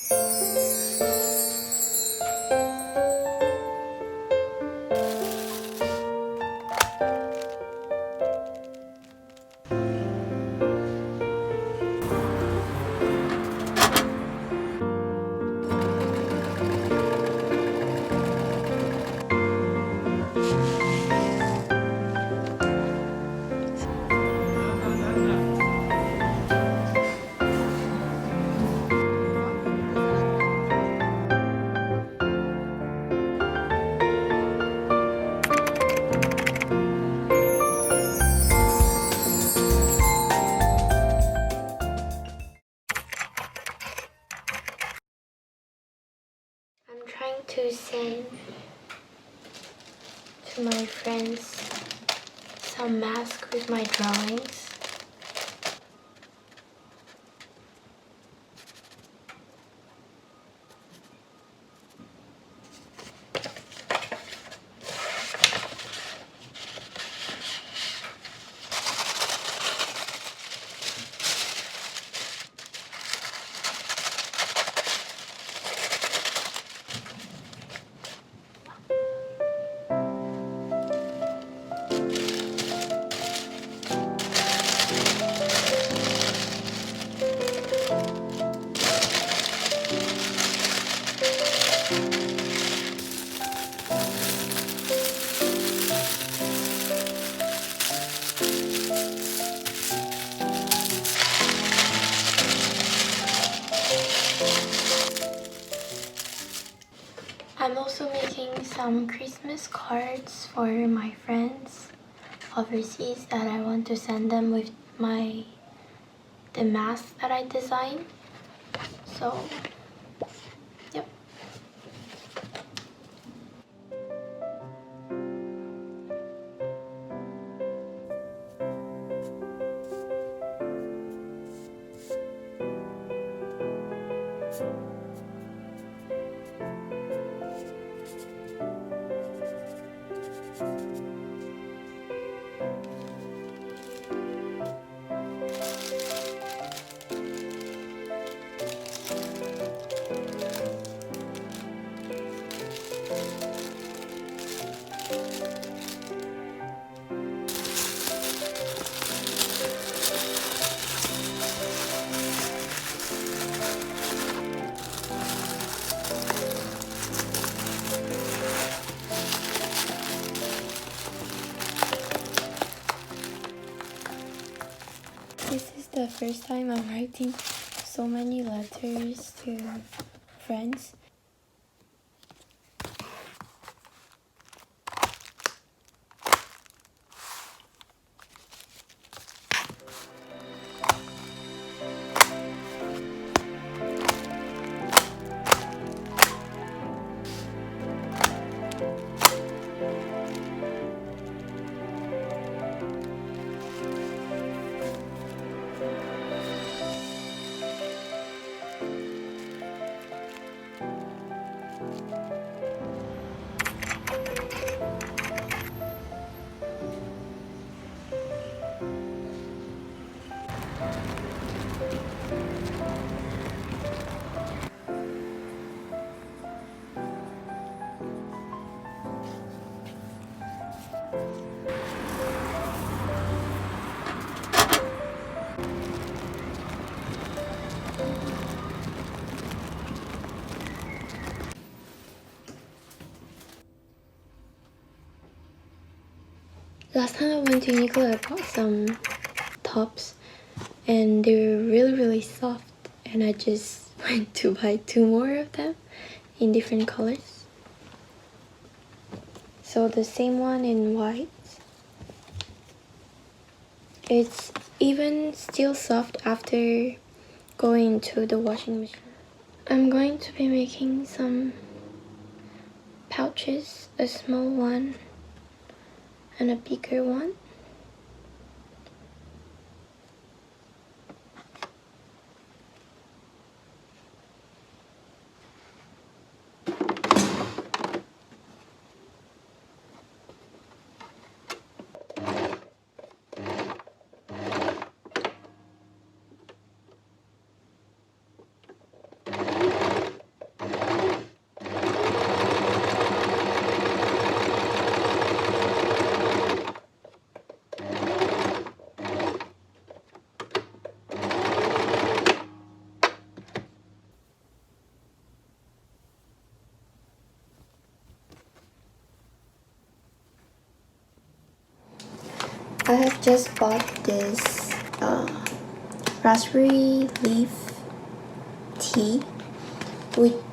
Trying to send to my friends some masks with my drawings. I'm also making some Christmas cards for my friends overseas that I want to send them with the mask that I designed. So, yep. This is the first time I'm writing so many letters to friends. Last time I went to Uniqlo, I bought some tops and they were really soft, and I just went to buy 2 more of them in different colors. So the same one in white. It's even still soft after going to the washing machine. I'm going to be making some pouches, a small one and a bigger one. I have just bought this raspberry leaf tea.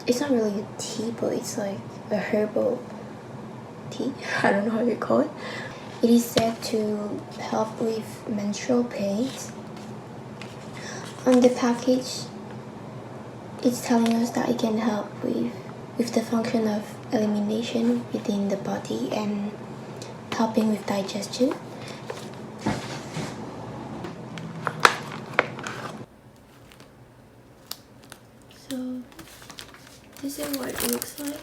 It's not really a tea, but it's like a herbal tea. I don't know how you call it. It is said to help with menstrual pains. On the package, it's telling us that it can help with the function of elimination within the body and helping with digestion. So this is what it looks like.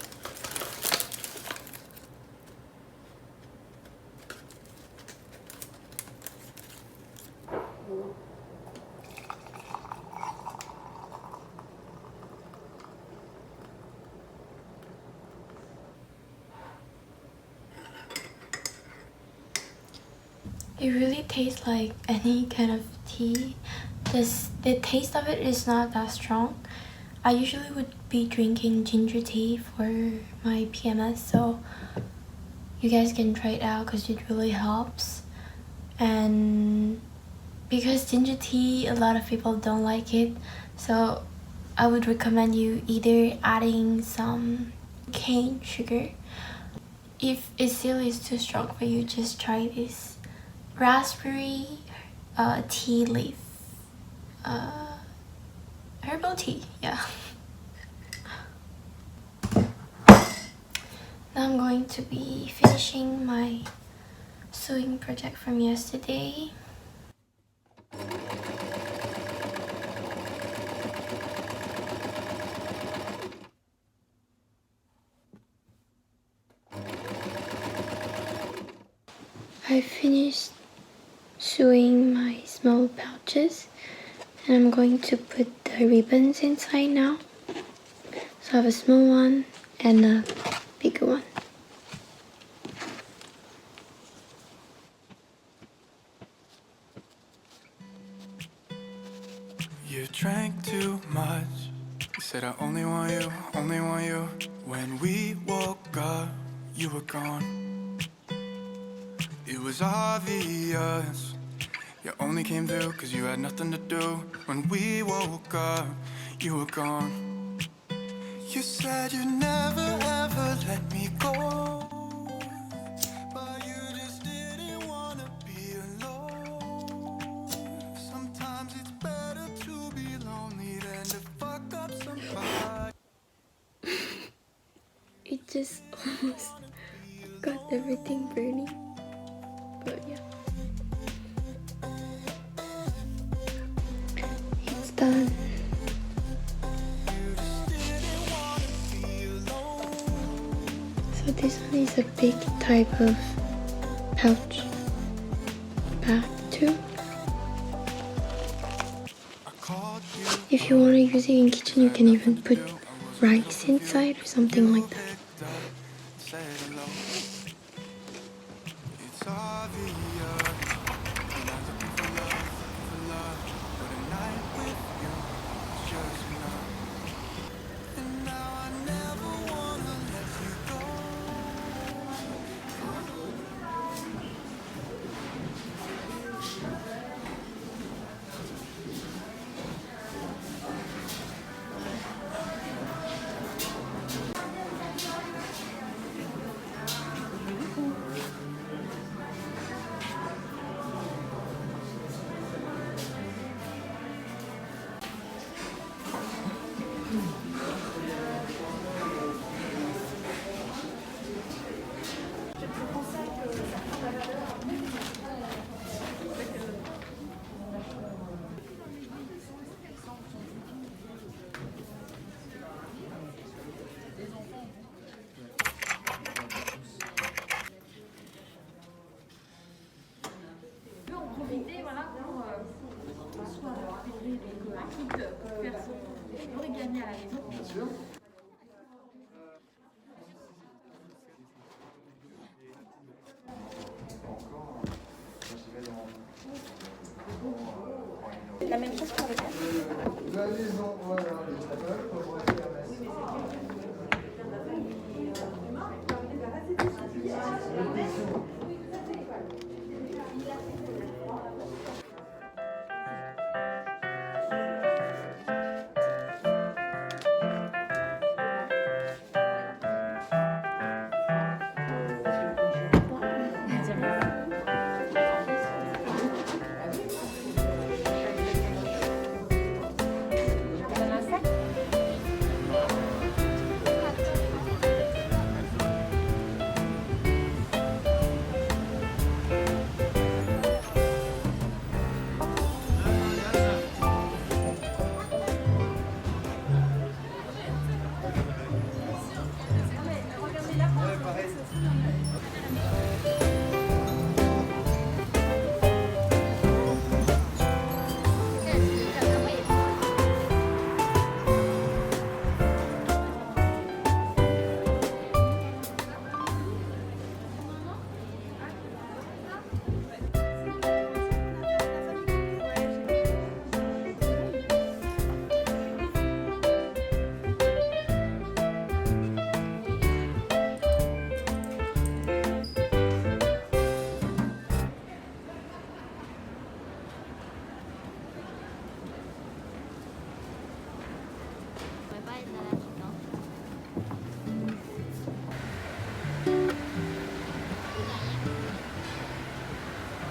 It really tastes like any kind of tea. The taste of it is not that strong. I usually would be drinking ginger tea for my PMS, so you guys can try it out because it really helps. And because ginger tea, a lot of people don't like it, so I would recommend you either adding some cane sugar. If it still is too strong for you, just try this raspberry tea leaf herbal tea. Yeah. Now I'm going to be finishing my sewing project from yesterday. I finished sewing my small pouches and I'm going to put the ribbons inside now. So I have a small one and a bigger one. You drank too much. You said I only want you, only want you. When we woke up, you were gone. It was obvious. You only came through cause you had nothing to do. When we woke up, you were gone. You said you'd never ever let me go, but you just didn't wanna be alone. Sometimes it's better to be lonely than to fuck up somebody. It just almost got everything burning, but yeah. It's done. So this one is a big type of pouch bag too. If you want to use it in kitchen, you can even put rice inside or something like that. Faire son origami à la maison. Bien sûr. La même chose pour les cartes. La maison, voilà, les tables, pour rester à la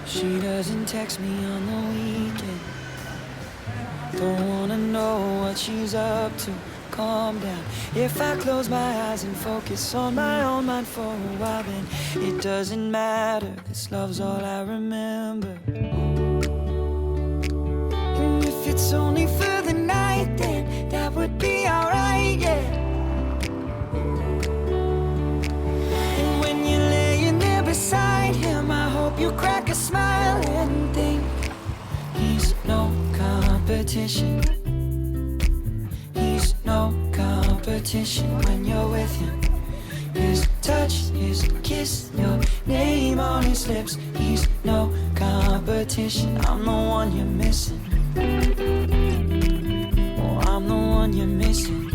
She doesn't text me on the weekend. Don't wanna know what she's up to. Calm down. If I close my eyes and focus on my own mind for a while, then it doesn't matter. This love's all I remember. And if it's only for the night, then that would be alright, yeah. And when you're laying there beside him, I hope you crack a smile and think he's no competition. He's no competition when you're with him. His touch, his kiss, your name on his lips. He's no competition. I'm the one you're missing. Oh, I'm the one you're missing.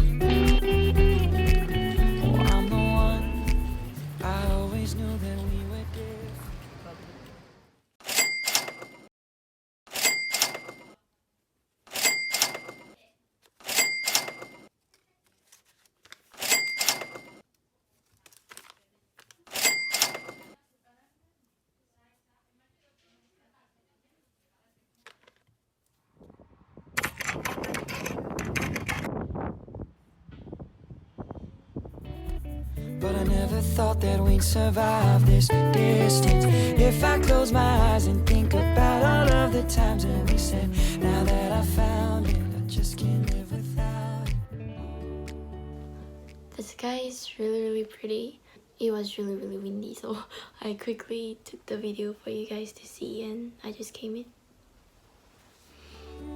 Oh, I'm the one. I always knew that we were different. But I never thought that we'd survive this distance. If I close my eyes and think about all of the times that we said, now that I found it, I just can't live without it. The sky is really pretty. It was really windy, so I quickly took the video for you guys to see, and I just came in.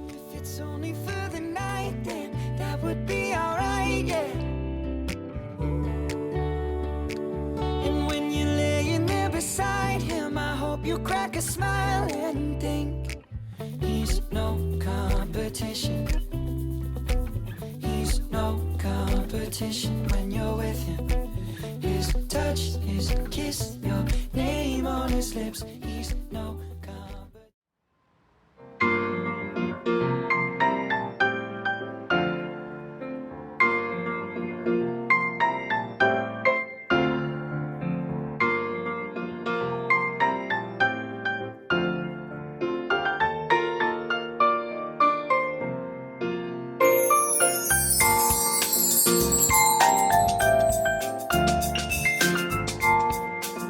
If it's only for the night, then that would be alright, yeah. And when you're laying there beside him, I hope you crack a smile and think he's no competition. He's no competition when you're with him. His touch, his kiss, your name on his lips.